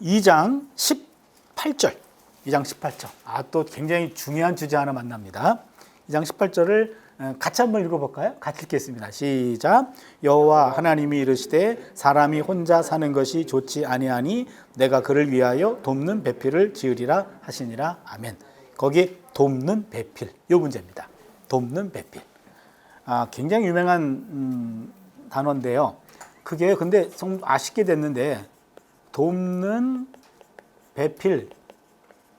2장 18절. 2장 18절. 또 굉장히 중요한 주제 하나 만납니다. 2장 18절을 같이 한번 읽어볼까요? 같이 읽겠습니다. 시작. 여호와 하나님이 이르시되 사람이 혼자 사는 것이 좋지 아니하니 내가 그를 위하여 돕는 배필을 지으리라 하시니라. 아멘. 거기 돕는 배필, 이 문제입니다. 돕는 배필. 굉장히 유명한 단어인데요. 그게 근데 좀 아쉽게 됐는데 돕는 배필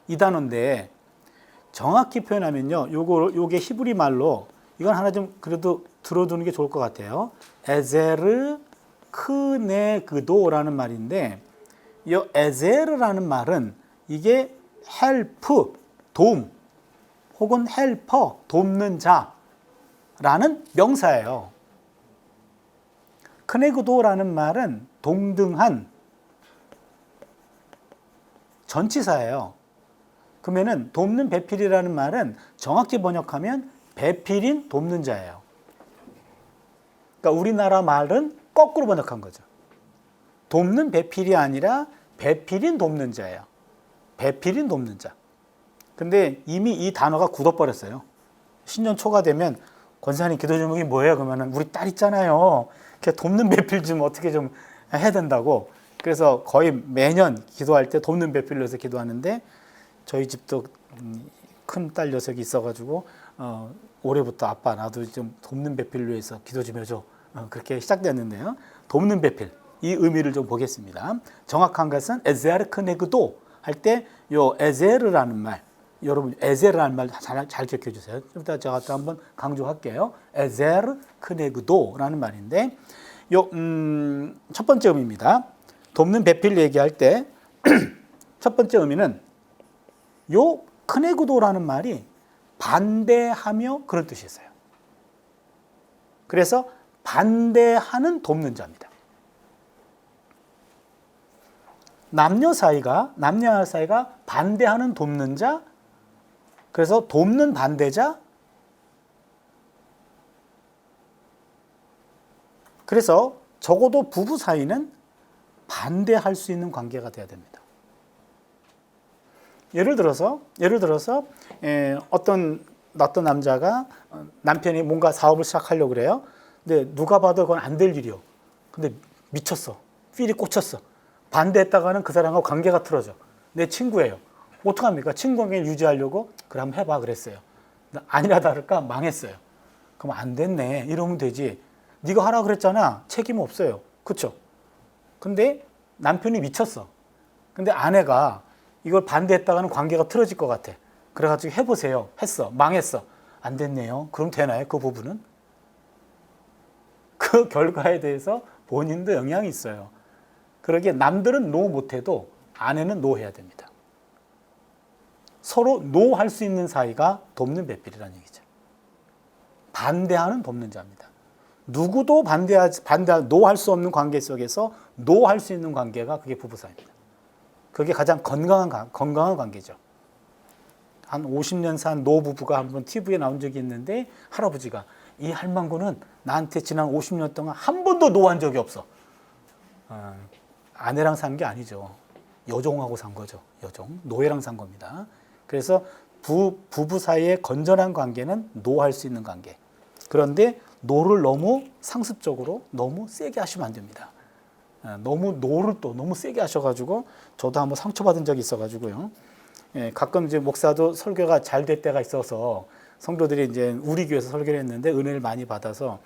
이 단어인데 정확히 표현하면요, 요게 히브리 말로 이건 하나 좀 그래도 들어두는 게 좋을 것 같아요. 에제르 크네그도라는 말인데, 이 에제르라는 말은 이게 헬프, 도움, 혹은 헬퍼, 돕는 자라는 명사예요. 크네그도라는 말은 동등한 전치사예요. 그러면은 돕는 배필이라는 말은 정확히 번역하면 배필인 돕는 자예요. 그러니까 우리나라 말은 거꾸로 번역한 거죠. 돕는 배필이 아니라 배필인 돕는 자예요. 배필인 돕는 자. 근데 이미 이 단어가 굳어버렸어요. 신년 초가 되면 권사님 기도 제목이 뭐예요? 그러면은 우리 딸 있잖아요. 돕는 배필 좀 어떻게 좀 해야 된다고. 그래서 거의 매년 기도할 때 돕는 배필로 해서 기도하는데, 저희 집도 큰 딸 녀석이 있어가지고 올해부터 아빠 나도 좀 돕는 배필로 해서 기도 좀 해줘. 그렇게 시작됐는데요. 돕는 배필, 이 의미를 좀 보겠습니다. 정확한 것은 에제르 크네그도 할 때 요 에제르라는 말, 여러분 에제르라는 말 잘 기억해 주세요. 좀 이따 제가 또 한번 강조할게요. 에제르 크네그도라는 말인데, 요 첫 번째 의미입니다. 돕는 배필 얘기할 때 첫 번째 의미는 요 크네그도라는 말이 반대하며 그런 뜻이 있어요. 그래서 반대하는 돕는 자입니다. 남녀 사이가 반대하는 돕는 자, 그래서 돕는 반대자, 그래서 적어도 부부 사이는 반대할 수 있는 관계가 돼야 됩니다. 예를 들어서 어떤 남자가 남편이 뭔가 사업을 시작하려고 그래요. 근데 누가 봐도 그건 안 될 일이요. 근데 미쳤어. 필이 꽂혔어. 반대했다가는 그 사람하고 관계가 틀어져. 내 친구예요. 어떡합니까? 친구 관계를 유지하려고 그래 한번 해봐 그랬어요. 아니라 다를까 망했어요. 그럼 안 됐네. 이러면 되지. 네가 하라 그랬잖아. 책임 없어요. 그렇죠? 근데 남편이 미쳤어. 근데 아내가 이걸 반대했다가는 관계가 틀어질 것 같아. 그래가지고 해보세요. 했어. 망했어. 안 됐네요. 그럼 되나요? 그 부분은? 그 결과에 대해서 본인도 영향이 있어요. 그러기에 남들은 노 못해도 아내는 노 해야 됩니다. 서로 노 할 수 있는 사이가 돕는 배필이라는 얘기죠. 반대하는 돕는 자입니다. 누구도 노 할 수 없는 관계 속에서 노 할 수 있는 관계가 그게 부부 사이입니다. 그게 가장 건강한 관계죠. 한 50년 산 노부부가 한번 TV에 나온 적이 있는데, 할아버지가 이 할망구는 나한테 지난 50년 동안 한 번도 노한 적이 없어. 아내랑 산 게 아니죠. 여종하고 산 거죠. 여종. 노예랑 산 겁니다. 그래서 부부 사이의 건전한 관계는 노할 수 있는 관계. 그런데 노를 너무 상습적으로 너무 세게 하시면 안 됩니다. 노를 또 너무 세게 하셔가지고 저도 한번 상처받은 적이 있어가지고요. 가끔 이제 목사도 설교가 잘 될 때가 있어서 성도들이 이제 우리 교회에서 설교를 했는데 은혜를 많이 받아서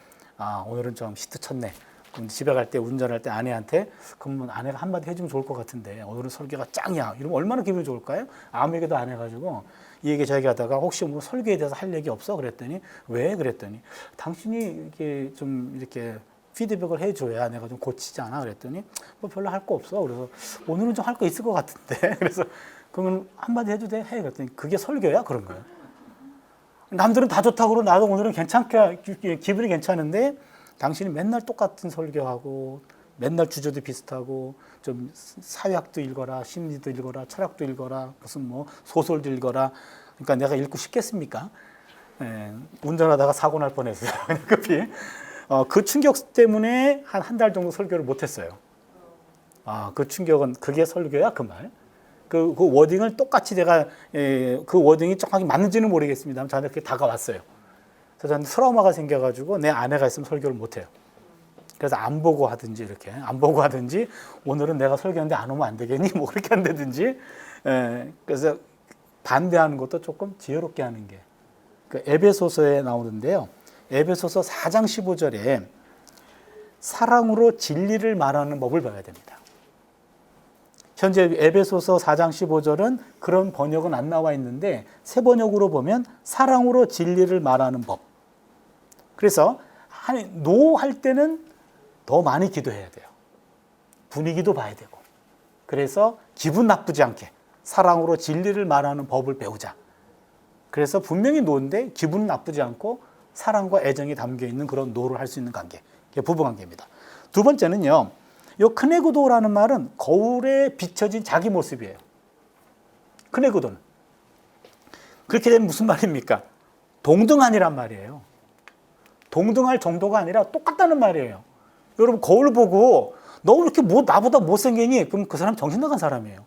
오늘은 좀 히트 쳤네. 그럼 집에 갈 때 운전할 때 아내한테 그러면 아내가 한마디 해주면 좋을 것 같은데 오늘은 설교가 짱이야. 이러면 얼마나 기분이 좋을까요? 아무 얘기도 안 해가지고 이 얘기 저에게 하다가 혹시 뭐 설교에 대해서 할 얘기 없어? 그랬더니 왜? 그랬더니 당신이 이렇게 좀 이렇게 피드백을 해줘야 내가 좀 고치지 않아? 그랬더니 뭐 별로 할 거 없어. 그래서 오늘은 좀 할 거 있을 것 같은데. 그래서 그러면 한마디 해도 돼? 해. 그랬더니 그게 설교야? 그런 거예요. 남들은 다 좋다고 그러고 나도 오늘은 괜찮게 기분이 괜찮은데 당신이 맨날 똑같은 설교하고 맨날 주제도 비슷하고 좀 사회학도 읽어라, 심리도 읽어라, 철학도 읽어라, 무슨 뭐 소설도 읽어라. 그러니까 내가 읽고 싶겠습니까? 운전하다가 사고 날 뻔했어요. 급히. 그 충격 때문에 한 달 정도 설교를 못했어요. 그 충격은 그게 설교야 그 말. 그 워딩을 똑같이 제가 그 워딩이 정확히 맞는지는 모르겠습니다만 저한테 그렇게 다가왔어요. 그래서 저한테 트라우마가 생겨가지고 내 아내가 있으면 설교를 못해요. 그래서 안 보고 하든지 이렇게 안 보고 하든지 오늘은 내가 설교하는데 안 오면 안 되겠니? 뭐 그렇게 한다든지. 그래서 반대하는 것도 조금 지혜롭게 하는 게 그 에베소서에 나오는데요. 에베소서 4장 15절에 사랑으로 진리를 말하는 법을 봐야 됩니다. 현재 에베소서 4장 15절은 그런 번역은 안 나와 있는데 새 번역으로 보면 사랑으로 진리를 말하는 법. 그래서 노 할 때는 더 많이 기도해야 돼요. 분위기도 봐야 되고. 그래서 기분 나쁘지 않게 사랑으로 진리를 말하는 법을 배우자. 그래서 분명히 노인데 기분 나쁘지 않고 사랑과 애정이 담겨 있는 그런 노를 할 수 있는 관계. 이게 부부관계입니다. 두 번째는요. 요 크네그도라는 말은 거울에 비춰진 자기 모습이에요. 크네그도는. 그렇게 되면 무슨 말입니까? 동등한이란 말이에요. 동등할 정도가 아니라 똑같다는 말이에요. 여러분 거울 보고 너 왜 이렇게 나보다 못생기니? 그럼 그 사람 정신 나간 사람이에요.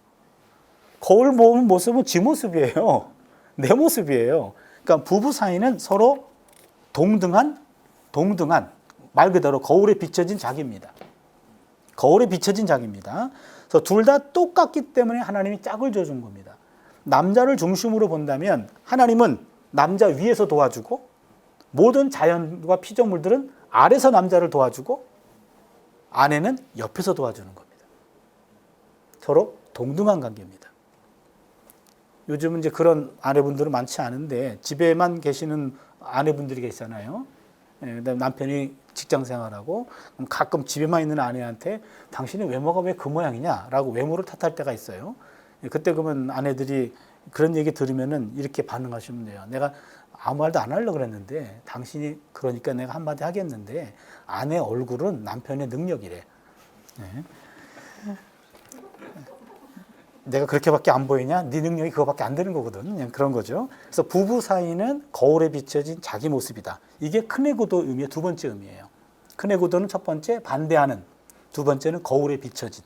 거울 보는 모습은 지 모습이에요. 내 모습이에요. 그러니까 부부 사이는 서로 동등한 말 그대로 거울에 비춰진 자기입니다. 거울에 비춰진 자기입니다. 그래서 둘 다 똑같기 때문에 하나님이 짝을 줘준 겁니다. 남자를 중심으로 본다면 하나님은 남자 위에서 도와주고 모든 자연과 피조물들은 아래서 남자를 도와주고 아내는 옆에서 도와주는 겁니다. 서로 동등한 관계입니다. 요즘은 이제 그런 아내분들은 많지 않은데 집에만 계시는 아내분들이 계시잖아요. 남편이 직장 생활하고 가끔 집에만 있는 아내한테 당신의 외모가 왜 그 모양이냐라고 외모를 탓할 때가 있어요. 그때 그러면 아내들이 그런 얘기 들으면은 이렇게 반응하시면 돼요. 내가 아무 말도 안 하려고 그랬는데 당신이 그러니까 내가 한마디 하겠는데 아내 얼굴은 남편의 능력이래. 네. 내가 그렇게밖에 안 보이냐? 네 능력이 그거밖에 안 되는 거거든. 그냥 그런 거죠. 그래서 부부 사이는 거울에 비춰진 자기 모습이다. 이게 크네고도 의미의 두 번째 의미예요. 크네고도는 첫 번째 반대하는, 두 번째는 거울에 비춰진.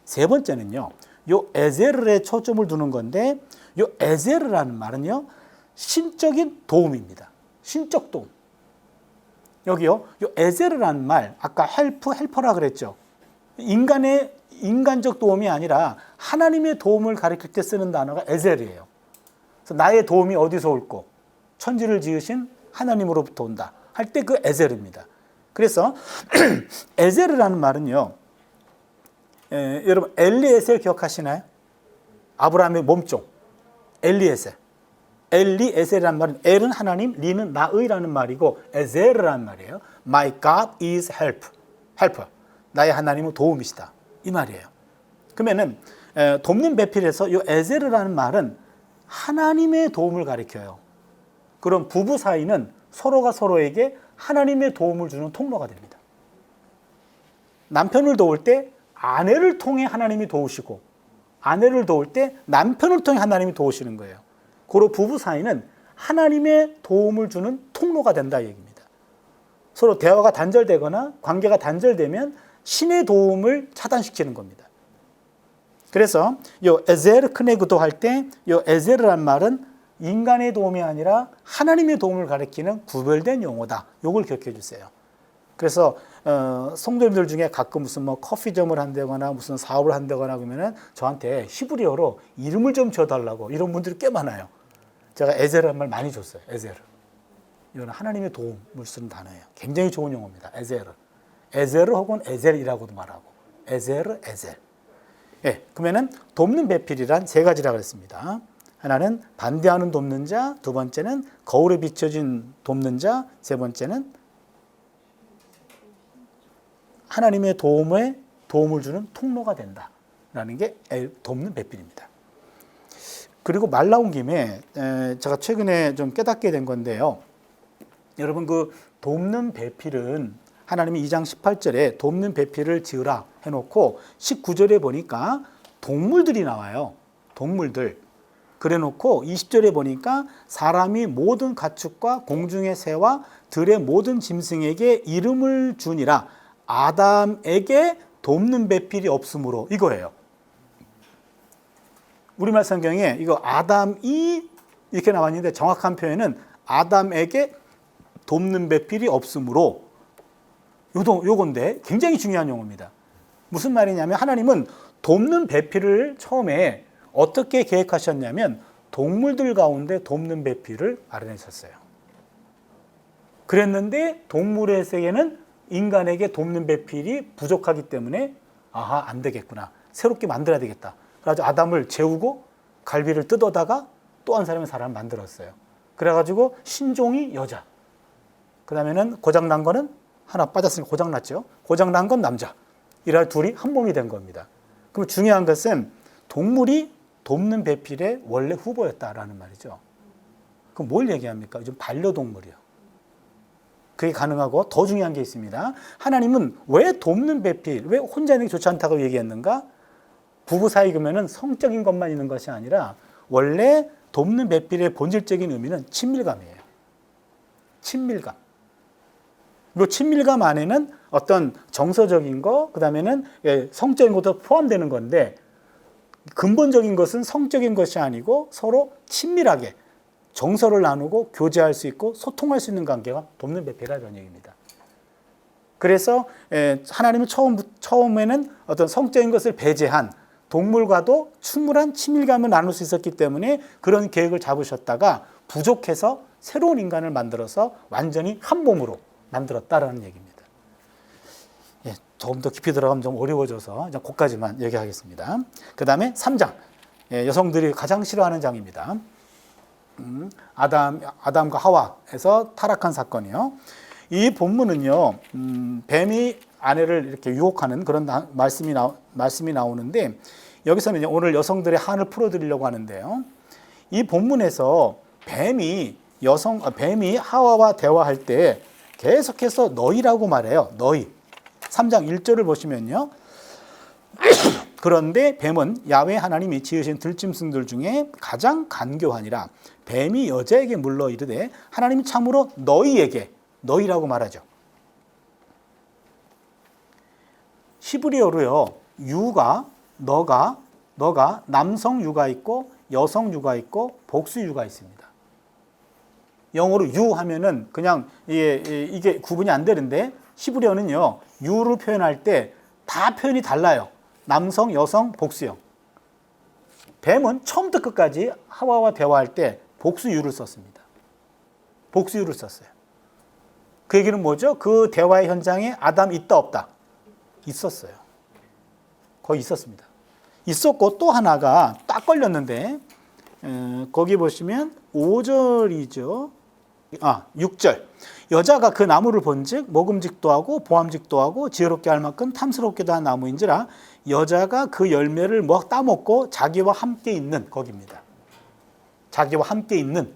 세 번째는요. 요 에제르에 초점을 두는 건데 요 에제르라는 말은요. 신적인 도움입니다. 신적 도움. 여기요. 요 에제르라는 말 아까 헬퍼라 그랬죠. 인간적 도움이 아니라 하나님의 도움을 가리킬 때 쓰는 단어가 에젤이에요. 그래서 나의 도움이 어디서 올고 천지를 지으신 하나님으로부터 온다 할 때 그 에젤입니다. 그래서 에젤이라는 말은요. 여러분 엘리에셀 기억하시나요? 아브라함의 몸종 엘리에셀. 엘리에셀이라는 말은 엘은 하나님, 리는 나의라는 말이고 에젤이라는 말이에요. My God is helper. 나의 하나님은 도움이시다. 이 말이에요. 그러면은 돕는 배필에서 이 에제르라는 말은 하나님의 도움을 가리켜요. 그럼 부부 사이는 서로가 서로에게 하나님의 도움을 주는 통로가 됩니다. 남편을 도울 때 아내를 통해 하나님이 도우시고 아내를 도울 때 남편을 통해 하나님이 도우시는 거예요. 그리고 부부 사이는 하나님의 도움을 주는 통로가 된다 이 얘기입니다. 서로 대화가 단절되거나 관계가 단절되면 신의 도움을 차단시키는 겁니다. 그래서 요 에제르 크네그도 할 때 요 에제르란 말은 인간의 도움이 아니라 하나님의 도움을 가리키는 구별된 용어다. 요걸 기억해 주세요. 그래서 성도님들 중에 가끔 무슨 뭐 커피점을 한다거나 무슨 사업을 한다거나 그러면은 저한테 히브리어로 이름을 좀 줘달라고 이런 분들이 꽤 많아요. 제가 에제르란 말 많이 줬어요. 에제르. 이거는 하나님의 도움을 쓰는 단어예요. 굉장히 좋은 용어입니다. 에제르. 에제르 혹은 에젤이라고도 말하고 에제르, 에젤. 예, 그러면은 돕는 배필이란 세 가지라고 했습니다. 하나는 반대하는 돕는 자, 두 번째는 거울에 비춰진 돕는 자, 세 번째는 하나님의 도움을 주는 통로가 된다라는 게 돕는 배필입니다. 그리고 말 나온 김에 제가 최근에 좀 깨닫게 된 건데요. 여러분 그 돕는 배필은 하나님이 2장 18절에 돕는 배필을 지으라 해놓고 19절에 보니까 동물들이 나와요. 동물들. 그래놓고 20절에 보니까 사람이 모든 가축과 공중의 새와 들의 모든 짐승에게 이름을 주니라. 아담에게 돕는 배필이 없으므로 이거예요. 우리말 성경에 이거 아담이 이렇게 나왔는데 정확한 표현은 아담에게 돕는 배필이 없으므로 요건데 굉장히 중요한 용어입니다. 무슨 말이냐면 하나님은 돕는 배필을 처음에 어떻게 계획하셨냐면 동물들 가운데 돕는 배필을 마련하셨어요. 그랬는데 동물의 세계는 인간에게 돕는 배필이 부족하기 때문에 아하 안 되겠구나. 새롭게 만들어야 되겠다. 그래서 아담을 재우고 갈비를 뜯어다가 또 한 사람을 만들었어요. 그래가지고 신종이 여자. 그 다음에는 고장난 거는 하나 빠졌으니까 고장났죠. 고장난 건 남자. 이라 둘이 한 몸이 된 겁니다. 그럼 중요한 것은 동물이 돕는 배필의 원래 후보였다라는 말이죠. 그럼 뭘 얘기합니까? 요즘 반려동물이요. 그게 가능하고 더 중요한 게 있습니다. 하나님은 왜 돕는 배필, 왜 혼자 있는 게 좋지 않다고 얘기했는가? 부부 사이 그러면은 성적인 것만 있는 것이 아니라 원래 돕는 배필의 본질적인 의미는 친밀감이에요. 친밀감. 이 친밀감 안에는 어떤 정서적인 거, 그 다음에는 성적인 것도 포함되는 건데 근본적인 것은 성적인 것이 아니고 서로 친밀하게 정서를 나누고 교제할 수 있고 소통할 수 있는 관계가 돕는 배필이라는 얘기입니다. 그래서 하나님은 처음에는 어떤 성적인 것을 배제한 동물과도 충분한 친밀감을 나눌 수 있었기 때문에 그런 계획을 잡으셨다가 부족해서 새로운 인간을 만들어서 완전히 한 몸으로 만들었다라는 얘기입니다. 조금 더 깊이 들어가면 좀 어려워져서 이제 거기까지만 얘기하겠습니다. 그 다음에 3장, 여성들이 가장 싫어하는 장입니다. 아담과 하와에서 타락한 사건이요. 이 본문은요, 뱀이 아내를 이렇게 유혹하는 그런 말씀이 나오는데 여기서는 오늘 여성들의 한을 풀어드리려고 하는데요. 이 본문에서 뱀이 하와와 대화할 때 계속해서 너희라고 말해요. 너희. 3장 1절을 보시면요. 그런데 뱀은 야훼 하나님이 지으신 들짐승들 중에 가장 간교하니라. 뱀이 여자에게 물러 이르되 하나님이 참으로 너희에게 너희라고 말하죠. 히브리어로요. 유가 너가 남성 유가 있고 여성 유가 있고 복수 유가 있습니다. 영어로 유 하면은 그냥 이게 구분이 안 되는데 히브리어는요. 유를 표현할 때 다 표현이 달라요. 남성, 여성, 복수형. 뱀은 처음부터 끝까지 하와와 대화할 때 복수유를 썼습니다. 복수유를 썼어요. 그 얘기는 뭐죠? 그 대화의 현장에 아담 있다 없다? 있었어요. 거의 있었습니다. 있었고 또 하나가 딱 걸렸는데 거기 보시면 5절이죠. 6절. 여자가 그 나무를 본즉 먹음직도 하고 보암직도 하고 지혜롭게 할 만큼 탐스럽게도 한 나무인지라 여자가 그 열매를 따먹고 자기와 함께 있는 거기입니다. 자기와 함께 있는.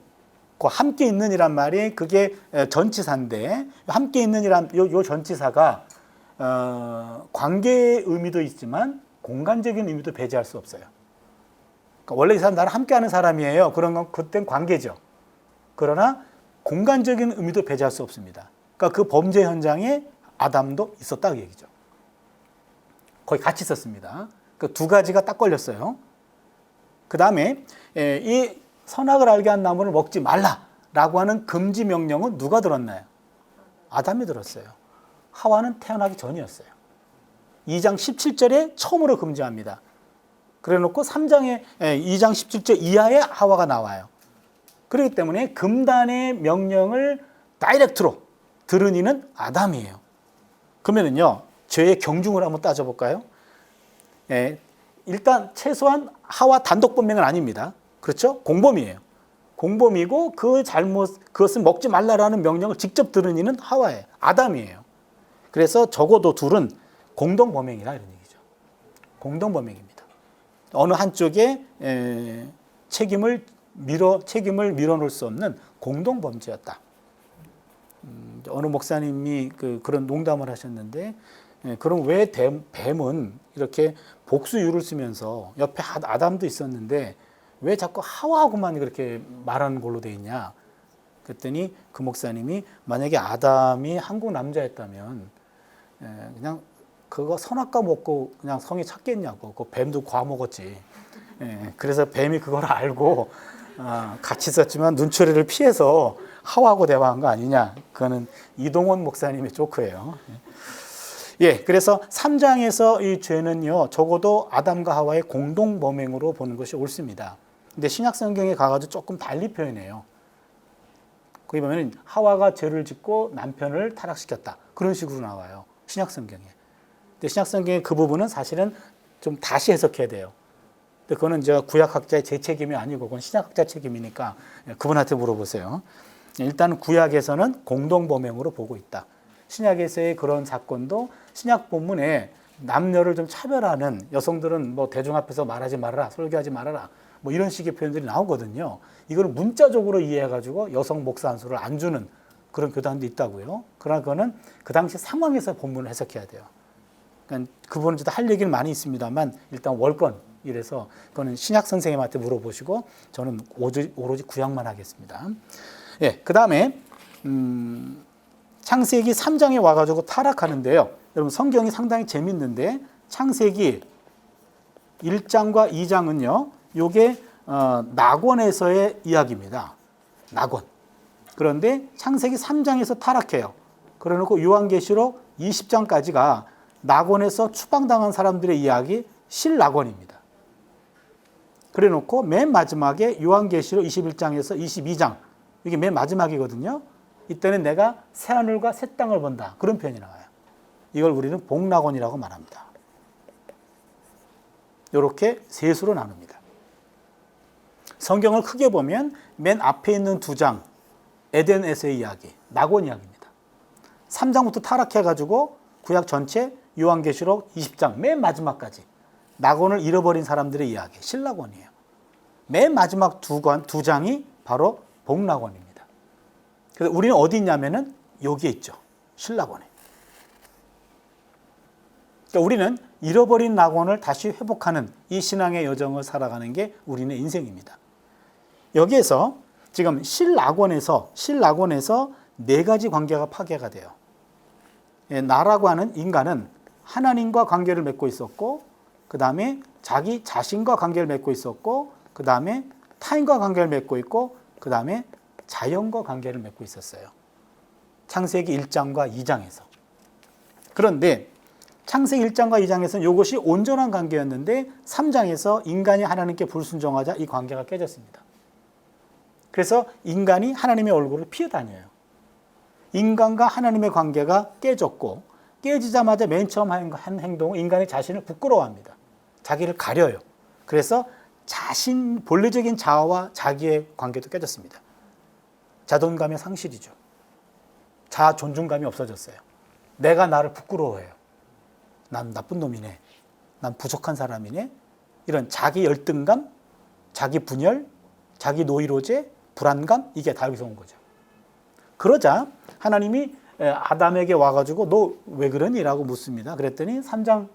그 함께 있는이란 말이 그게 전치사인데 함께 있는이란 요 전치사가 관계의 의미도 있지만 공간적인 의미도 배제할 수 없어요. 그러니까 원래 이 사람 나랑 함께하는 사람이에요. 그런 건 그땐 관계죠. 그러나 공간적인 의미도 배제할 수 없습니다. 그러니까 그 범죄 현장에 아담도 있었다 그 얘기죠. 거의 같이 있었습니다. 그 두 가지가 딱 걸렸어요. 그 다음에 이 선악을 알게 한 나무를 먹지 말라라고 하는 금지 명령은 누가 들었나요? 아담이 들었어요. 하와는 태어나기 전이었어요. 2장 17절에 처음으로 금지합니다. 그래놓고 3장 17절 이하에 하와가 나와요. 그렇기 때문에 금단의 명령을 다이렉트로 들은 이는 아담이에요. 그러면은요, 죄의 경중을 한번 따져볼까요? 일단 최소한 하와 단독 범행은 아닙니다. 그렇죠? 공범이에요. 공범이고 그것은 먹지 말라라는 명령을 직접 들은 이는 하와예요. 아담이에요. 그래서 적어도 둘은 공동 범행이라 이런 얘기죠. 공동 범행입니다. 어느 한쪽에 책임을 밀어놓을 수 없는 공동 범죄였다. 어느 목사님이 그런 농담을 하셨는데, 그럼 왜 뱀은 이렇게 복수유를 쓰면서 옆에 아담도 있었는데 왜 자꾸 하와하고만 그렇게 말하는 걸로 돼 있냐? 그랬더니 그 목사님이 만약에 아담이 한국 남자였다면 그냥 그거 선악과 먹고 그냥 성이 찾겠냐고. 그 뱀도 과 먹었지. 예, 그래서 뱀이 그걸 알고 같이 있었지만 눈초리를 피해서 하와하고 대화한 거 아니냐. 그거는 이동원 목사님의 조크예요. 예, 그래서 3장에서 이 죄는요, 적어도 아담과 하와의 공동 범행으로 보는 것이 옳습니다. 근데 신약 성경에 가가지고 조금 달리 표현해요. 거기 보면 하와가 죄를 짓고 남편을 타락시켰다. 그런 식으로 나와요. 신약 성경에. 근데 신약 성경의 그 부분은 사실은 좀 다시 해석해야 돼요. 근데 그거는 이제 구약학자의 제 책임이 아니고 그건 신약학자 책임이니까 그분한테 물어보세요. 일단 구약에서는 공동 범행으로 보고 있다. 신약에서의 그런 사건도 신약 본문에 남녀를 좀 차별하는, 여성들은 뭐 대중 앞에서 말하지 말아라, 설교하지 말아라, 뭐 이런 식의 표현들이 나오거든요. 이걸 문자적으로 이해해가지고 여성 목사 한 수를 안 주는 그런 교단도 있다고요. 그러나 그거는 그 당시 상황에서 본문을 해석해야 돼요. 그러니까 그분은 할 얘기는 많이 있습니다만 일단 월권 이래서 그거는 신약 선생님한테 물어보시고 저는 오로지 구약만 하겠습니다. 예, 그 다음에 창세기 3장에 와가지고 타락하는데요. 여러분 성경이 상당히 재밌는데 창세기 1장과 2장은요. 요게 낙원에서의 이야기입니다. 낙원. 그런데 창세기 3장에서 타락해요. 그래놓고 요한계시록 20장까지가 낙원에서 추방당한 사람들의 이야기 실낙원입니다. 그래놓고 맨 마지막에 요한계시록 21장에서 22장 이게 맨 마지막이거든요. 이때는 내가 새하늘과 새 땅을 본다. 그런 표현이 나와요. 이걸 우리는 복낙원이라고 말합니다. 이렇게 세 수로 나눕니다. 성경을 크게 보면 맨 앞에 있는 2장 에덴에서의 이야기, 낙원 이야기입니다. 3장부터 타락해가지고 구약 전체 요한계시록 20장 맨 마지막까지 낙원을 잃어버린 사람들의 이야기, 실낙원이에요. 맨 마지막 두 장이 바로 복낙원입니다. 그래서 우리는 어디 있냐면은 여기에 있죠. 실낙원에. 그러니까 우리는 잃어버린 낙원을 다시 회복하는 이 신앙의 여정을 살아가는 게 우리의 인생입니다. 여기에서 지금 실낙원에서 네 가지 관계가 파괴가 돼요. 나라고 하는 인간은 하나님과 관계를 맺고 있었고, 그 다음에 자기 자신과 관계를 맺고 있었고, 그 다음에 타인과 관계를 맺고 있고, 그 다음에 자연과 관계를 맺고 있었어요. 창세기 1장과 2장에서. 그런데 창세기 1장과 2장에서는 이것이 온전한 관계였는데 3장에서 인간이 하나님께 불순종하자 이 관계가 깨졌습니다. 그래서 인간이 하나님의 얼굴을 피해 다녀요. 인간과 하나님의 관계가 깨졌고 깨지자마자 맨 처음 한 행동은 인간이 자신을 부끄러워합니다. 자기를 가려요. 그래서 본래적인 자아와 자기의 관계도 깨졌습니다. 자존감의 상실이죠. 자아 존중감이 없어졌어요. 내가 나를 부끄러워해요. 난 나쁜 놈이네. 난 부족한 사람이네. 이런 자기 열등감, 자기 분열, 자기 노이로제, 불안감 이게 다 여기서 온 거죠. 그러자 하나님이 아담에게 와가지고 너 왜 그러니? 라고 묻습니다. 그랬더니 3장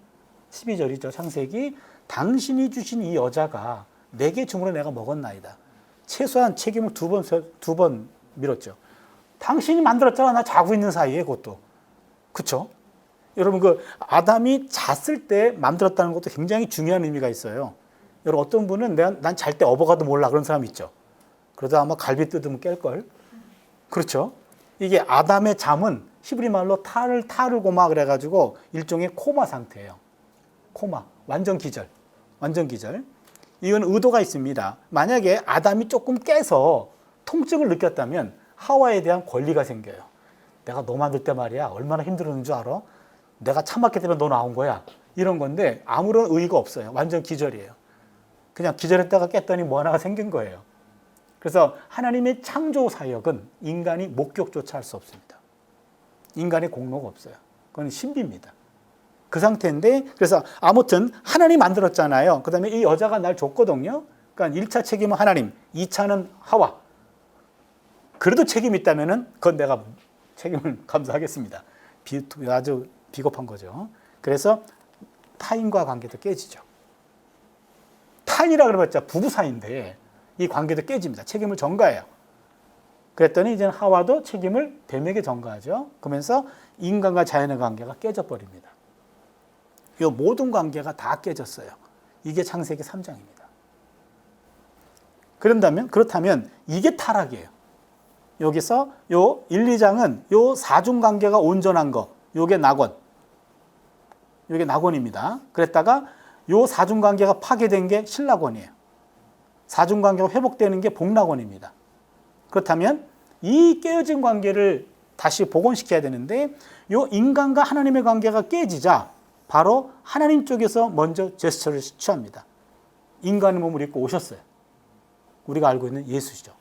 12절이죠. 창세기 당신이 주신 이 여자가 내게 주므로 내가 먹었나이다. 최소한 책임을 두 번 밀었죠. 당신이 만들었잖아. 나 자고 있는 사이에 그것도. 그렇죠? 여러분 그 아담이 잤을 때 만들었다는 것도 굉장히 중요한 의미가 있어요. 여러분 어떤 분은 난 잘 때 어버가도 몰라 그런 사람 있죠. 그러다 아마 갈비 뜯으면 깰걸. 그렇죠? 이게 아담의 잠은 히브리 말로 타르고마 그래가지고 일종의 코마 상태예요. 코마. 완전 기절. 이건 의도가 있습니다. 만약에 아담이 조금 깨서 통증을 느꼈다면 하와에 대한 권리가 생겨요. 내가 너 만들 때 말이야 얼마나 힘들었는 줄 알아? 내가 참았기 때문에 너 나온 거야. 이런 건데 아무런 의의가 없어요. 완전 기절이에요. 그냥 기절했다가 깼더니 뭐 하나가 생긴 거예요. 그래서 하나님의 창조 사역은 인간이 목격조차 할 수 없습니다. 인간의 공로가 없어요. 그건 신비입니다. 그 상태인데 그래서 아무튼 하나님 만들었잖아요. 그 다음에 이 여자가 날 줬거든요. 그러니까 1차 책임은 하나님, 2차는 하와. 그래도 책임이 있다면 그건 내가 책임을 감수하겠습니다. 아주 비겁한 거죠. 그래서 타인과 관계도 깨지죠. 타인이라 그래봤자 부부 사이인데 이 관계도 깨집니다. 책임을 전가해요. 그랬더니 이제 하와도 책임을 뱀에게 전가하죠. 그러면서 인간과 자연의 관계가 깨져버립니다. 이 모든 관계가 다 깨졌어요. 이게 창세기 3장입니다. 그렇다면 이게 타락이에요. 여기서 요 1, 2장은 요 사중 관계가 온전한 거, 요게 낙원. 요게 낙원입니다. 그랬다가 요 사중 관계가 파괴된 게 신낙원이에요. 사중 관계가 회복되는 게 복낙원입니다. 그렇다면 이 깨어진 관계를 다시 복원시켜야 되는데 요 인간과 하나님의 관계가 깨지자 바로 하나님 쪽에서 먼저 제스처를 취합니다. 인간의 몸을 입고 오셨어요. 우리가 알고 있는 예수시죠.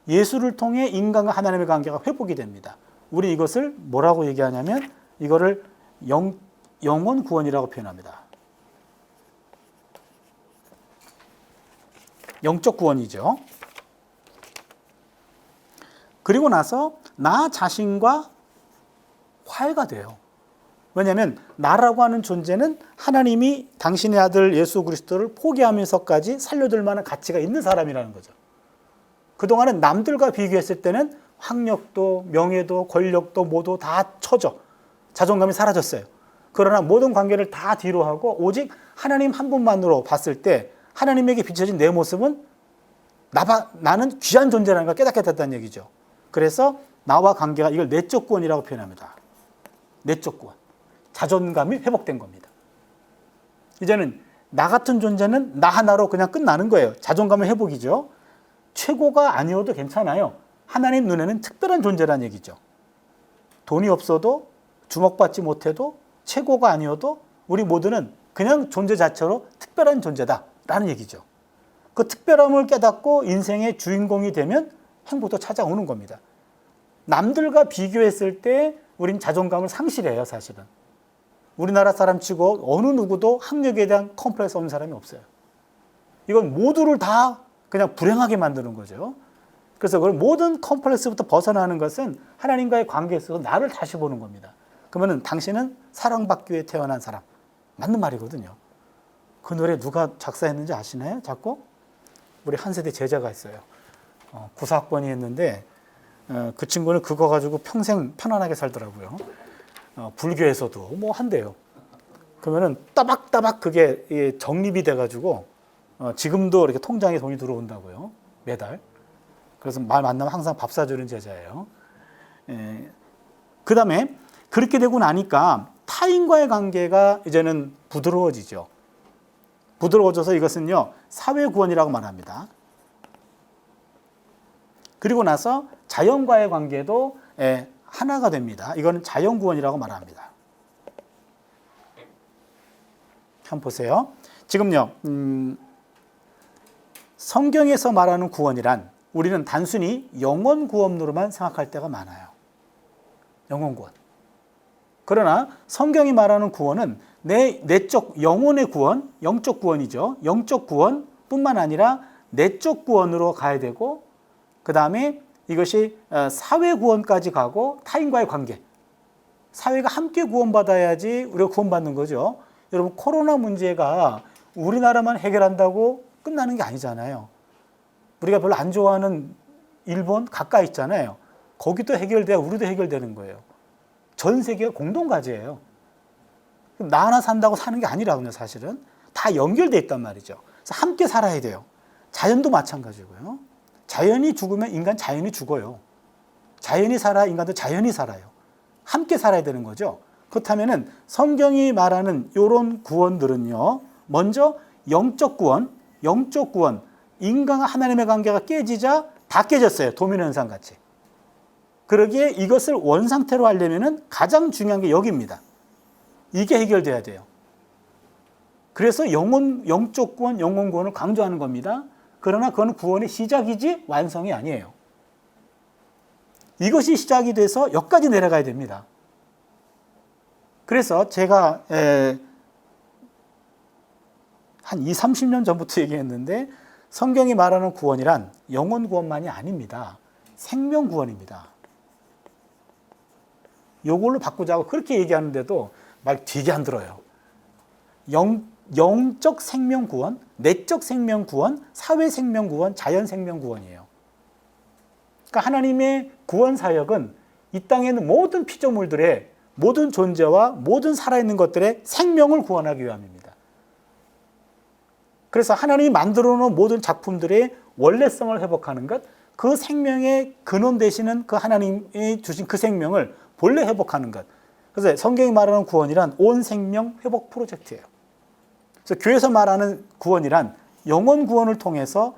예수를 통해 인간과 하나님의 관계가 회복이 됩니다. 우리 이것을 뭐라고 얘기하냐면 이거를 영원 구원이라고 표현합니다. 영적 구원이죠. 그리고 나서 나 자신과 화해가 돼요. 왜냐하면 나라고 하는 존재는 하나님이 당신의 아들 예수 그리스도를 포기하면서까지 살려둘 만한 가치가 있는 사람이라는 거죠. 그동안은 남들과 비교했을 때는 학력도 명예도 권력도 모두 다 처져 자존감이 사라졌어요. 그러나 모든 관계를 다 뒤로 하고 오직 하나님 한 분만으로 봤을 때 하나님에게 비춰진 내 모습은 나는 귀한 존재라는 걸 깨닫게 됐다는 얘기죠. 그래서 나와 관계가 이걸 내적 구원이라고 표현합니다. 내적 구원. 자존감이 회복된 겁니다. 이제는 나 같은 존재는 나 하나로 그냥 끝나는 거예요. 자존감의 회복이죠. 최고가 아니어도 괜찮아요. 하나님 눈에는 특별한 존재라는 얘기죠. 돈이 없어도 주목받지 못해도 최고가 아니어도 우리 모두는 그냥 존재 자체로 특별한 존재다라는 얘기죠. 그 특별함을 깨닫고 인생의 주인공이 되면 행복도 찾아오는 겁니다. 남들과 비교했을 때 우린 자존감을 상실해요, 사실은. 우리나라 사람 치고 어느 누구도 학력에 대한 컴플렉스 없는 사람이 없어요. 이건 모두를 다 그냥 불행하게 만드는 거죠. 그래서 그 모든 컴플렉스부터 벗어나는 것은 하나님과의 관계에 있어서 나를 다시 보는 겁니다. 그러면 당신은 사랑받기 위해 태어난 사람. 맞는 말이거든요. 그 노래 누가 작사했는지 아시나요? 작곡? 우리 한 세대 제자가 있어요. 94학번이 했는데 그 친구는 그거 가지고 평생 편안하게 살더라고요. 불교에서도 뭐 한대요. 그러면은 따박따박 그게 적립이 돼가지고 지금도 이렇게 통장에 돈이 들어온다고요. 매달. 그래서 말 만나면 항상 밥 사주는 제자예요. 그 다음에 그렇게 되고 나니까 타인과의 관계가 이제는 부드러워지죠. 부드러워져서 이것은요, 사회구원이라고 말합니다. 그리고 나서 자연과의 관계도 하나가 됩니다. 이거는 자연구원이라고 말합니다. 한번 보세요. 지금요, 성경에서 말하는 구원이란 우리는 단순히 영원 구원으로만 생각할 때가 많아요. 영원 구원. 그러나 성경이 말하는 구원은 내적 영혼의 구원, 영적 구원이죠. 영적 구원뿐만 아니라 내적 구원으로 가야 되고 그 다음에 이것이 사회 구원까지 가고 타인과의 관계. 사회가 함께 구원받아야지 우리가 구원받는 거죠. 여러분 코로나 문제가 우리나라만 해결한다고 끝나는 게 아니잖아요. 우리가 별로 안 좋아하는 일본 가까이 있잖아요. 거기도 해결돼야 우리도 해결되는 거예요. 전 세계가 공동과제예요. 나 하나 산다고 사는 게 아니라고요, 사실은. 다 연결돼 있단 말이죠. 그래서 함께 살아야 돼요. 자연도 마찬가지고요. 자연이 죽으면 인간 자연이 죽어요. 자연이 살아 인간도 자연이 살아요. 함께 살아야 되는 거죠. 그렇다면은 성경이 말하는 이런 구원들은요, 먼저 영적 구원, 영적 구원, 인간과 하나님의 관계가 깨지자 다 깨졌어요. 도미노 현상 같이. 그러기에 이것을 원상태로 하려면은 가장 중요한 게 여기입니다. 이게 해결돼야 돼요. 그래서 영적 구원, 영혼 구원을 강조하는 겁니다. 그러나 그건 구원의 시작이지 완성이 아니에요. 이것이 시작이 돼서 여기까지 내려가야 됩니다. 그래서 제가 한 20, 30년 전부터 얘기했는데 성경이 말하는 구원이란 영혼 구원만이 아닙니다. 생명 구원입니다. 요걸로 바꾸자고 그렇게 얘기하는데도 말 되게 안 들어요. 영적 생명 구원, 내적 생명 구원, 사회 생명 구원, 자연 생명 구원이에요. 그러니까 하나님의 구원 사역은 이 땅에 있는 모든 피조물들의 모든 존재와 모든 살아있는 것들의 생명을 구원하기 위함입니다. 그래서 하나님이 만들어 놓은 모든 작품들의 원래성을 회복하는 것, 그 생명의 근원 되시는 그 하나님이 주신 그 생명을 본래 회복하는 것. 그래서 성경이 말하는 구원이란 온 생명 회복 프로젝트예요. 그래서 교회에서 말하는 구원이란 영혼 구원을 통해서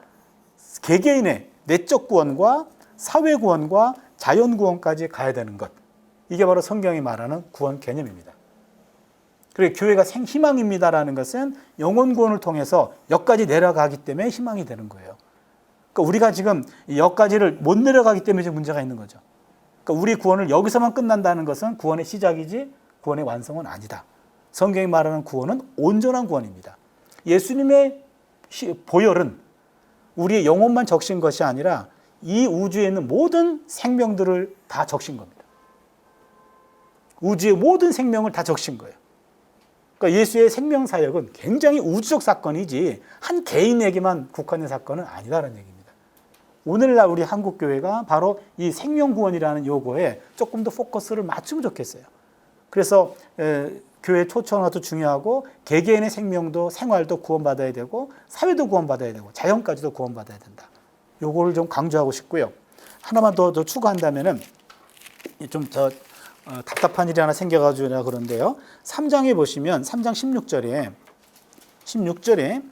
개개인의 내적 구원과 사회 구원과 자연 구원까지 가야 되는 것. 이게 바로 성경이 말하는 구원 개념입니다. 그리고 교회가 희망입니다라는 것은 영혼 구원을 통해서 여기까지 내려가기 때문에 희망이 되는 거예요. 그러니까 우리가 지금 여기까지를 못 내려가기 때문에 지금 문제가 있는 거죠. 그러니까 우리 구원을 여기서만 끝난다는 것은 구원의 시작이지 구원의 완성은 아니다. 성경이 말하는 구원은 온전한 구원입니다. 예수님의 보혈은 우리의 영혼만 적신 것이 아니라 이 우주에 있는 모든 생명들을 다 적신 겁니다. 우주의 모든 생명을 다 적신 거예요. 그러니까 예수의 생명 사역은 굉장히 우주적 사건이지 한 개인에게만 국한된 사건은 아니다라는 얘기입니다. 오늘날 우리 한국교회가 바로 이 생명구원이라는 요거에 조금 더 포커스를 맞추면 좋겠어요. 그래서 교회 초청화도 중요하고 개개인의 생명도 생활도 구원받아야 되고 사회도 구원받아야 되고 자연까지도 구원받아야 된다. 요거를 좀 강조하고 싶고요. 하나만 더 추가한다면은 좀 더 답답한 일이 하나 생겨가지고 그런데요. 3장에 보시면 3장 16절에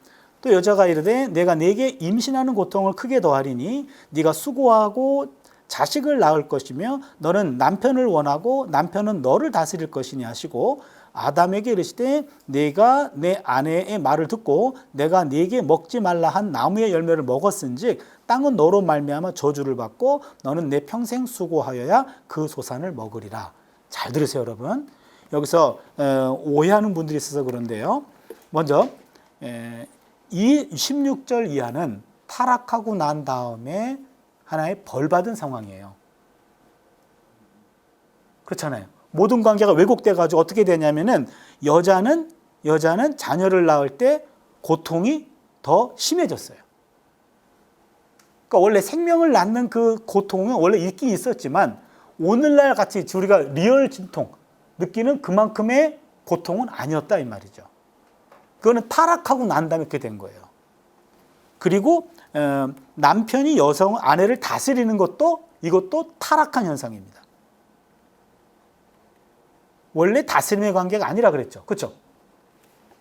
또 여자가 이르되 내가 네게 임신하는 고통을 크게 더하리니 네가 수고하고 자식을 낳을 것이며 너는 남편을 원하고 남편은 너를 다스릴 것이니 하시고 아담에게 이르시되 네가 내 아내의 말을 듣고 내가 네게 먹지 말라 한 나무의 열매를 먹었은즉 땅은 너로 말미암아 저주를 받고 너는 내 평생 수고하여야 그 소산을 먹으리라. 잘 들으세요, 여러분. 여기서 오해하는 분들이 있어서 그런데요. 먼저 이 16절 이하는 타락하고 난 다음에 하나의 벌받은 상황이에요. 그렇잖아요. 모든 관계가 왜곡돼가지고 어떻게 되냐면은 여자는 자녀를 낳을 때 고통이 더 심해졌어요. 그러니까 원래 생명을 낳는 그 고통은 원래 있긴 있었지만 오늘날 같이 우리가 리얼 진통 느끼는 그만큼의 고통은 아니었다 이 말이죠. 그거는 타락하고 난 다음에 그렇게 된 거예요. 그리고 남편이 아내를 다스리는 것도 이것도 타락한 현상입니다. 원래 다스림의 관계가 아니라 그랬죠. 그렇죠?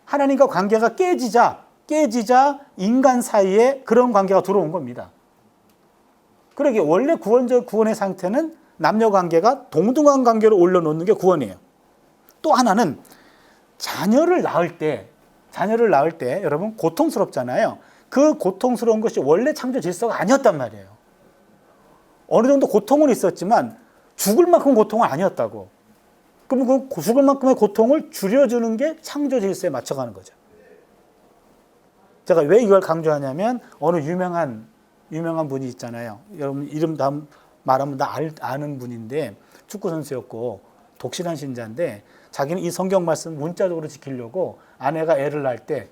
하나님과 관계가 깨지자 인간 사이에 그런 관계가 들어온 겁니다. 그러게 원래 구원의 상태는 남녀 관계가 동등한 관계로 올려놓는 게 구원이에요. 또 하나는 자녀를 낳을 때 여러분 고통스럽잖아요. 그 고통스러운 것이 원래 창조 질서가 아니었단 말이에요. 어느 정도 고통은 있었지만 죽을 만큼 고통은 아니었다고. 그럼 그 죽을 만큼의 고통을 줄여주는 게 창조 질서에 맞춰가는 거죠. 제가 왜 이걸 강조하냐면 어느 유명한 분이 있잖아요. 여러분 이름 다 말하면 다 아는 분인데 축구 선수였고 독실한 신자인데 자기는 이 성경 말씀 문자적으로 지키려고 아내가 애를 낳을 때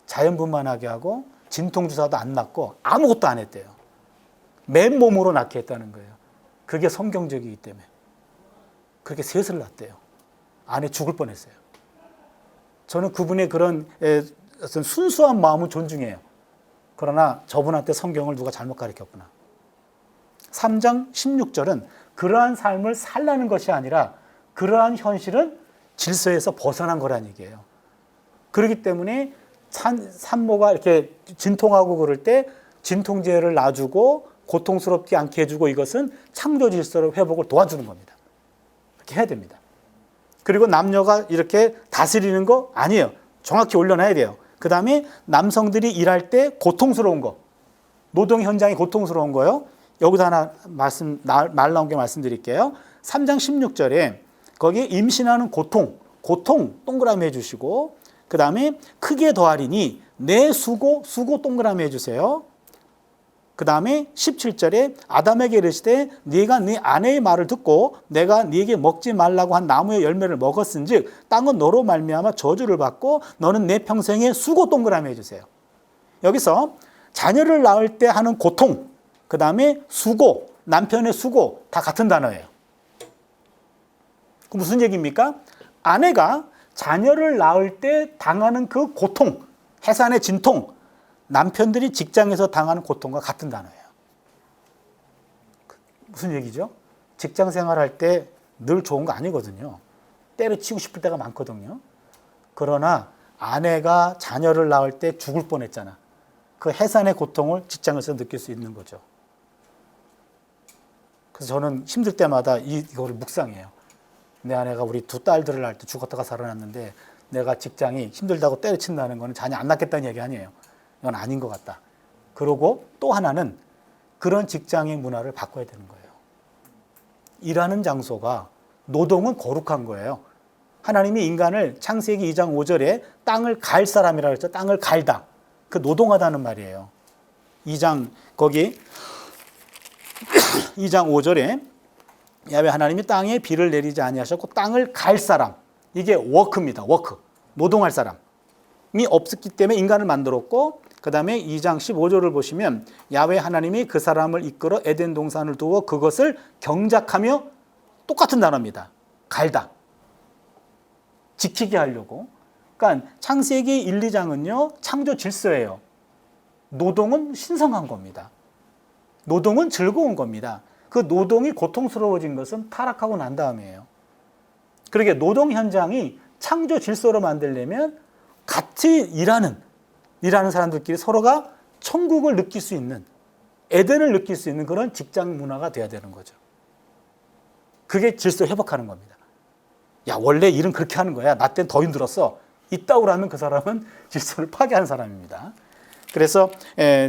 자연분만하게 하고 진통주사도 안 맞고 아무것도 안 했대요. 맨몸으로 낳게 했다는 거예요. 그게 성경적이기 때문에. 그렇게 셋을 낳았대요. 아내 죽을 뻔했어요. 저는 그분의 그런 어떤 순수한 마음은 존중해요. 그러나 저분한테 성경을 누가 잘못 가르쳤구나. 3장 16절은 그러한 삶을 살라는 것이 아니라 그러한 현실은 질서에서 벗어난 거란 얘기예요. 그렇기 때문에 산모가 이렇게 진통하고 그럴 때 진통제를 놔주고 고통스럽지 않게 해주고 이것은 창조 질서의 회복을 도와주는 겁니다. 그렇게 해야 됩니다. 그리고 남녀가 이렇게 다스리는 거 아니에요. 정확히 올려놔야 돼요. 그 다음에 남성들이 일할 때 고통스러운 거, 노동 현장이 고통스러운 거요. 여기서 하나 말 나온 게 말씀드릴게요. 3장 16절에 거기에 임신하는 고통 동그라미 해주시고 그 다음에 크게 더하리니 내 수고 동그라미 해주세요. 그 다음에 17절에 아담에게 이르시되 네가 네 아내의 말을 듣고 내가 네게 먹지 말라고 한 나무의 열매를 먹었은즉 땅은 너로 말미암아 저주를 받고 너는 내 평생에 수고 동그라미 해주세요. 여기서 자녀를 낳을 때 하는 고통, 그 다음에 수고, 남편의 수고 다 같은 단어예요. 그 무슨 얘기입니까? 아내가 자녀를 낳을 때 당하는 그 고통, 해산의 진통, 남편들이 직장에서 당하는 고통과 같은 단어예요. 무슨 얘기죠? 직장 생활할 때 늘 좋은 거 아니거든요. 때려치고 싶을 때가 많거든요. 그러나 아내가 자녀를 낳을 때 죽을 뻔했잖아. 그 해산의 고통을 직장에서 느낄 수 있는 거죠. 그래서 저는 힘들 때마다 이거를 묵상해요. 내 아내가 우리 두 딸들을 낳을 때 죽었다가 살아났는데 내가 직장이 힘들다고 때려친다는 거는 자녀 안 낳겠다는 얘기 아니에요. 이건 아닌 것 같다. 그리고 또 하나는 그런 직장의 문화를 바꿔야 되는 거예요. 일하는 장소가 노동은 거룩한 거예요. 하나님이 인간을 창세기 2장 5절에 땅을 갈 사람이라고 했죠. 땅을 갈다. 그 노동하다는 말이에요. 2장 거기 2장 5절에 야훼 하나님이 땅에 비를 내리지 아니하셨고 땅을 갈 사람. 이게 워크입니다. 워크. 노동할 사람이 없었기 때문에 인간을 만들었고 그 다음에 2장 15절을 보시면 야훼 하나님이 그 사람을 이끌어 에덴 동산을 두어 그것을 경작하며 똑같은 단어입니다. 갈다. 지키게 하려고. 그러니까 창세기 1, 2장은요. 창조 질서예요. 노동은 신성한 겁니다. 노동은 즐거운 겁니다. 그 노동이 고통스러워진 것은 타락하고 난 다음이에요. 그러게 노동 현장이 창조 질서로 만들려면 같이 일하는 사람들끼리 서로가 천국을 느낄 수 있는, 에덴을 느낄 수 있는 그런 직장 문화가 돼야 되는 거죠. 그게 질서 회복하는 겁니다. 야, 원래 일은 그렇게 하는 거야. 나 때는 더 힘들었어. 이따구로 하면 그 사람은 질서를 파괴하는 사람입니다. 그래서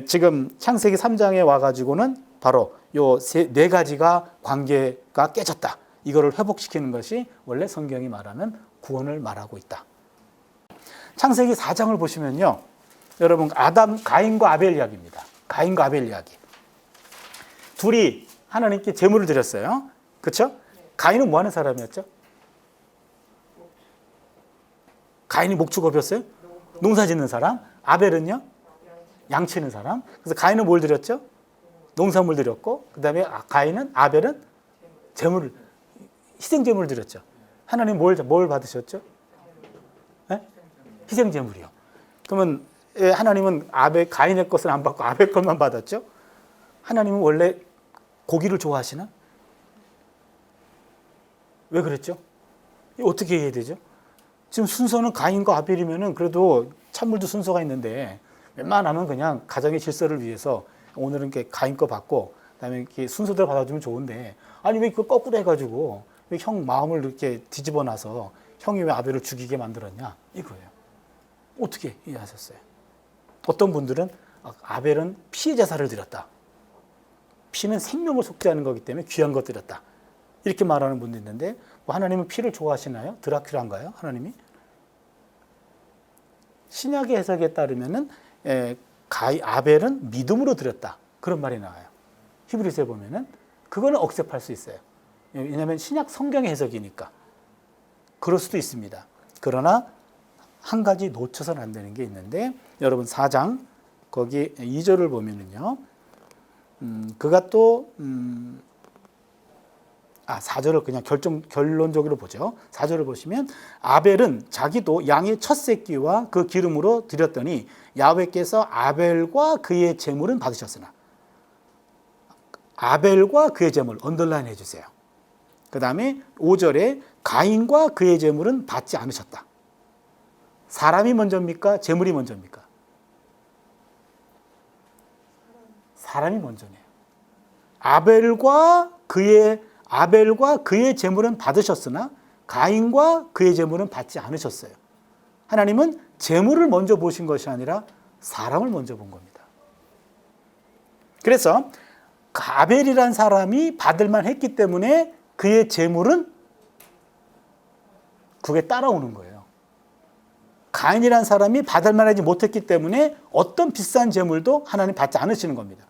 지금 창세기 3장에 와가지고는 바로 요 네 가지가 관계가 깨졌다. 이거를 회복시키는 것이 원래 성경이 말하는 구원을 말하고 있다. 창세기 4장을 보시면요. 여러분 가인과 아벨 이야기입니다. 가인과 아벨 이야기. 둘이 하나님께 제물을 드렸어요. 그렇죠? 가인은 뭐 하는 사람이었죠? 가인이 목축업이었어요? 농사 짓는 사람. 아벨은요? 양치는 사람. 그래서 가인은 뭘 드렸죠? 농산물 드렸고 그 다음에 아벨은 제물을 희생제물을 드렸죠. 하나님 뭘 받으셨죠? 네? 희생제물이요. 그러면 하나님은 가인의 것을 안 받고 아벨 것만 받았죠? 하나님은 원래 고기를 좋아하시나? 왜 그랬죠? 어떻게 해야 되죠? 지금 순서는 가인과 아벨이면은 그래도 찬물도 순서가 있는데 웬만하면 그냥 가정의 질서를 위해서 오늘은 이렇게 가인 거 받고 그다음에 이렇게 순서대로 받아주면 좋은데 아니 왜 그거 거꾸로 해가지고 왜 형 마음을 이렇게 뒤집어 놔서 형이 왜 아벨을 죽이게 만들었냐 이거예요. 어떻게 이해하셨어요? 어떤 분들은 아벨은 피의 제사를 드렸다. 피는 생명을 속죄하는 거기 때문에 귀한 것 드렸다. 이렇게 말하는 분도 있는데 뭐 하나님은 피를 좋아하시나요? 드라큘라인가요? 하나님이? 신약의 해석에 따르면은 아벨은 믿음으로 드렸다. 그런 말이 나와요. 히브리서에 보면은 그거는 억셉할 수 있어요. 왜냐하면 신약 성경의 해석이니까. 그럴 수도 있습니다. 그러나 한 가지 놓쳐서는 안 되는 게 있는데 여러분 4장 거기 2절을 보면은요. 그가 또 4절을 그냥 결론적으로 보죠. 4절을 보시면 아벨은 자기도 양의 첫 새끼와 그 기름으로 드렸더니 야훼께서 아벨과 그의 제물은 받으셨으나 아벨과 그의 제물 언더라인 해주세요. 그 다음에 5절에 가인과 그의 제물은 받지 않으셨다. 사람이 먼저입니까? 제물이 먼저입니까? 사람이 먼저네요. 아벨과 그의 제물은 받으셨으나 가인과 그의 제물은 받지 않으셨어요. 하나님은 제물을 먼저 보신 것이 아니라 사람을 먼저 본 겁니다. 그래서 아벨이란 사람이 받을만 했기 때문에 그의 제물은 그게 따라오는 거예요. 가인이란 사람이 받을만 하지 못했기 때문에 어떤 비싼 제물도 하나님 받지 않으시는 겁니다.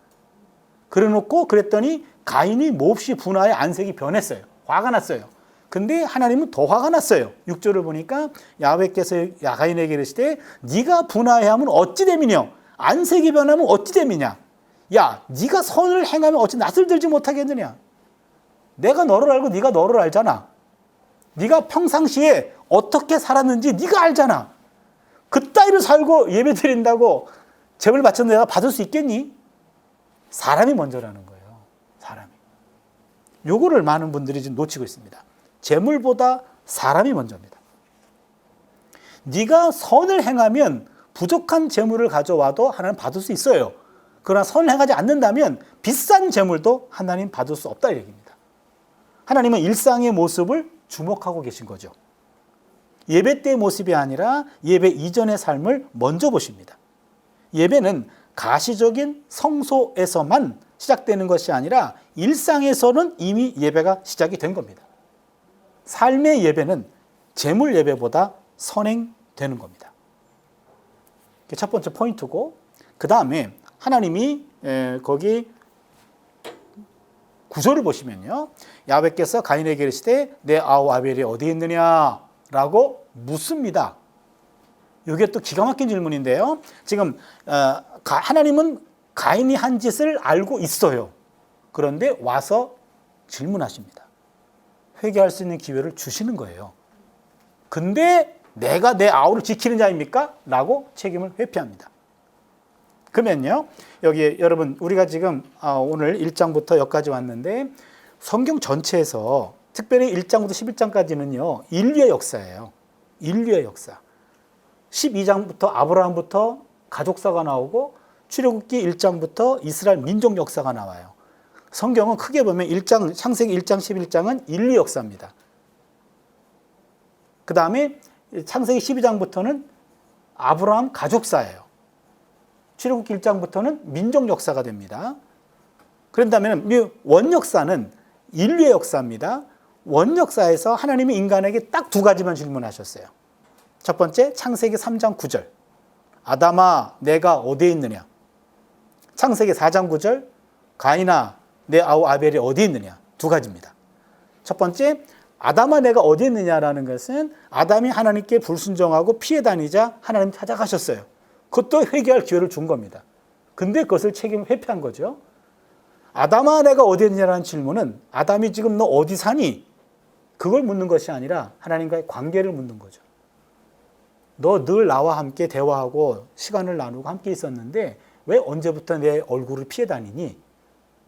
그래놓고 그랬더니 가인이 몹시 분하여 안색이 변했어요. 화가 났어요. 근데 하나님은 더 화가 났어요. 6절을 보니까 야훼께서 가인에게 이르시되 네가 분하여하면 어찌 됨이뇨? 안색이 변하면 어찌 됨이냐? 야, 네가 선을 행하면 어찌 낯을 들지 못하겠느냐? 내가 너를 알고 네가 너를 알잖아. 네가 평상시에 어떻게 살았는지 네가 알잖아. 그따위로 살고 예배 드린다고 제물 바쳤는데 내가 받을 수 있겠니? 사람이 먼저라는 거예요. 사람이. 요거를 많은 분들이 지금 놓치고 있습니다. 제물보다 사람이 먼저입니다. 네가 선을 행하면 부족한 제물을 가져와도 하나님 받을 수 있어요. 그러나 선을 행하지 않는다면 비싼 제물도 하나님 받을 수 없다 이 얘기입니다. 하나님은 일상의 모습을 주목하고 계신 거죠. 예배 때의 모습이 아니라 예배 이전의 삶을 먼저 보십니다. 예배는 가시적인 성소에서만 시작되는 것이 아니라 일상에서는 이미 예배가 시작이 된 겁니다. 삶의 예배는 제물 예배보다 선행되는 겁니다. 첫 번째 포인트고, 그 다음에 하나님이 거기 구절을 보시면요, 야훼께서 가인에게 이르시되 내 아우 아벨이 어디 있느냐라고 묻습니다. 이게 또 기가 막힌 질문인데요. 지금 하나님은 가인이 한 짓을 알고 있어요. 그런데 와서 질문하십니다. 회개할 수 있는 기회를 주시는 거예요. 근데 내가 내 아우를 지키는 자입니까? 라고 책임을 회피합니다. 그러면요, 여기 여러분 우리가 지금 오늘 1장부터 여기까지 왔는데 성경 전체에서 특별히 1장부터 11장까지는요 인류의 역사예요. 인류의 역사. 12장부터 아브라함부터 가족사가 나오고 출애굽기 1장부터 이스라엘 민족 역사가 나와요. 성경은 크게 보면 창세기 1장 11장은 인류 역사입니다. 그 다음에 창세기 12장부터는 아브라함 가족사예요. 출애굽기 1장부터는 민족 역사가 됩니다. 그런다면 원역사는 인류의 역사입니다. 원역사에서 하나님이 인간에게 딱 두 가지만 질문하셨어요. 첫 번째, 창세기 3장 9절. 아담아, 내가 어디에 있느냐? 창세기 4장 9절. 가인아, 내 아우 아벨이 어디에 있느냐? 두 가지입니다. 첫 번째, 아담아, 내가 어디에 있느냐라는 것은 아담이 하나님께 불순종하고 피해 다니자 하나님 찾아가셨어요. 그것도 회개할 기회를 준 겁니다. 근데 그것을 책임을 회피한 거죠. 아담아, 내가 어디에 있느냐라는 질문은 아담이 지금 너 어디 사니? 그걸 묻는 것이 아니라 하나님과의 관계를 묻는 거죠. 너 늘 나와 함께 대화하고 시간을 나누고 함께 있었는데 왜 언제부터 내 얼굴을 피해 다니니?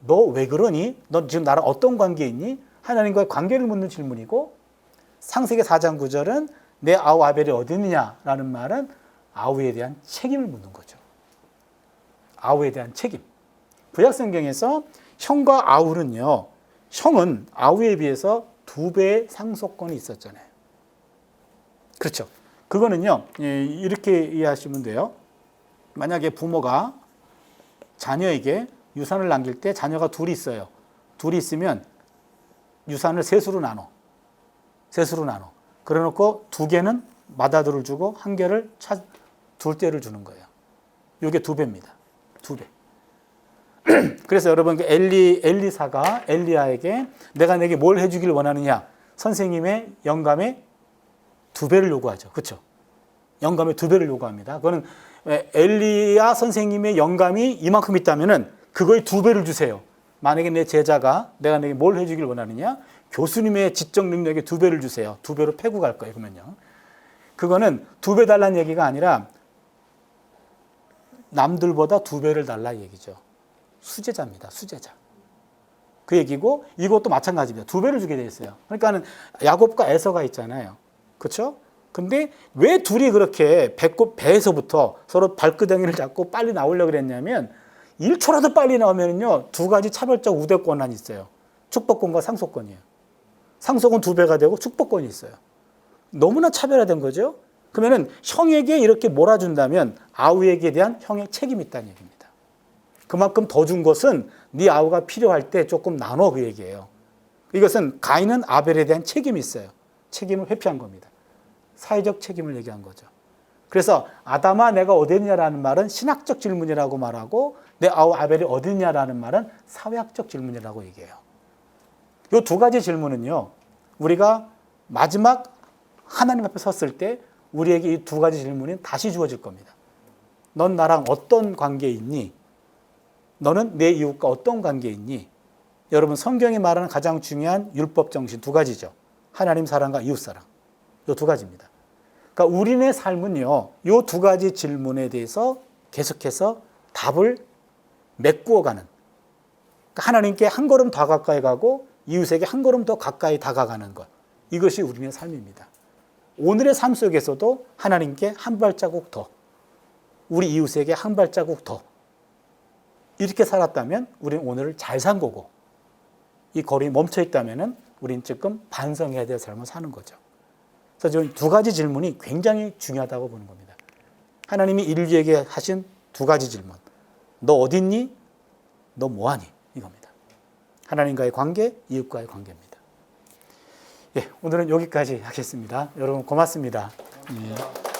너 왜 그러니? 너 지금 나랑 어떤 관계에 있니? 하나님과의 관계를 묻는 질문이고, 창세기 4장 9절은 내 아우 아벨이 어디 있느냐라는 말은 아우에 대한 책임을 묻는 거죠. 아우에 대한 책임. 구약성경에서 형과 아우는요, 형은 아우에 비해서 2배의 상속권이 있었잖아요. 그렇죠. 그거는요, 이렇게 이해하시면 돼요. 만약에 부모가 자녀에게 유산을 남길 때 자녀가 둘이 있어요. 둘이 있으면 유산을 셋으로 나눠. 그래 놓고 2개는 맏아들을 주고 1개를 둘째를 주는 거예요. 이게 2배입니다. 2배. 그래서 여러분, 엘리사가 엘리야에게 내가 내게 뭘 해주길 원하느냐? 선생님의 영감의 2배를 요구하죠. 그렇죠? 영감의 2배를 요구합니다. 그거는 엘리야 선생님의 영감이 이만큼 있다면은 그거의 2배를 주세요. 만약에 내 제자가 내가 내게 뭘 해주길 원하느냐? 교수님의 지적 능력의 2배를 주세요. 2배로 패고 갈 거예요. 그러면요. 그거는 2배 달라는 얘기가 아니라 남들보다 2배를 달라 얘기죠. 수제자입니다. 수제자. 그 얘기고, 이것도 마찬가지입니다. 2배를 주게 돼 있어요. 그러니까는 야곱과 에서가 있잖아요. 그렇죠? 근데 왜 둘이 그렇게 배에서부터 서로 발끄덩이를 잡고 빨리 나오려고 그랬냐면 1초라도 빨리 나오면요 2가지 차별적 우대권이 있어요. 축복권과 상속권이에요. 상속은 2배가 되고 축복권이 있어요. 너무나 차별화된 거죠. 그러면은 형에게 이렇게 몰아준다면 아우에게 대한 형의 책임이 있다는 얘기입니다. 그만큼 더 준 것은 네 아우가 필요할 때 조금 나눠, 그 얘기예요. 이것은 가인은 아벨에 대한 책임이 있어요. 책임을 회피한 겁니다. 사회적 책임을 얘기한 거죠. 그래서 아담아 내가 어디 있냐라는 말은 신학적 질문이라고 말하고 내 아우 아벨이 어디 있냐라는 말은 사회학적 질문이라고 얘기해요. 이 2가지 질문은요, 우리가 마지막 하나님 앞에 섰을 때 우리에게 이 2가지 질문이 다시 주어질 겁니다. 넌 나랑 어떤 관계에 있니? 너는 내 이웃과 어떤 관계에 있니? 여러분, 성경이 말하는 가장 중요한 율법 정신 2가지죠. 하나님 사랑과 이웃 사랑. 이 두 가지입니다. 그러니까 우리네 삶은요, 이 두 가지 질문에 대해서 계속해서 답을 메꾸어가는, 그러니까 하나님께 한 걸음 더 가까이 가고 이웃에게 한 걸음 더 가까이 다가가는 것. 이것이 우리네 삶입니다. 오늘의 삶 속에서도 하나님께 한 발자국 더, 우리 이웃에게 한 발자국 더 이렇게 살았다면 우리는 오늘을 잘 산 거고, 이 걸음이 멈춰 있다면 우리는 지금 반성해야 될 삶을 사는 거죠. 그래서 저는 두 가지 질문이 굉장히 중요하다고 보는 겁니다. 하나님이 인류에게 하신 두 가지 질문. 너 어디 있니? 너 뭐하니? 이겁니다. 하나님과의 관계, 이웃과의 관계입니다. 예, 오늘은 여기까지 하겠습니다. 여러분 고맙습니다. 예.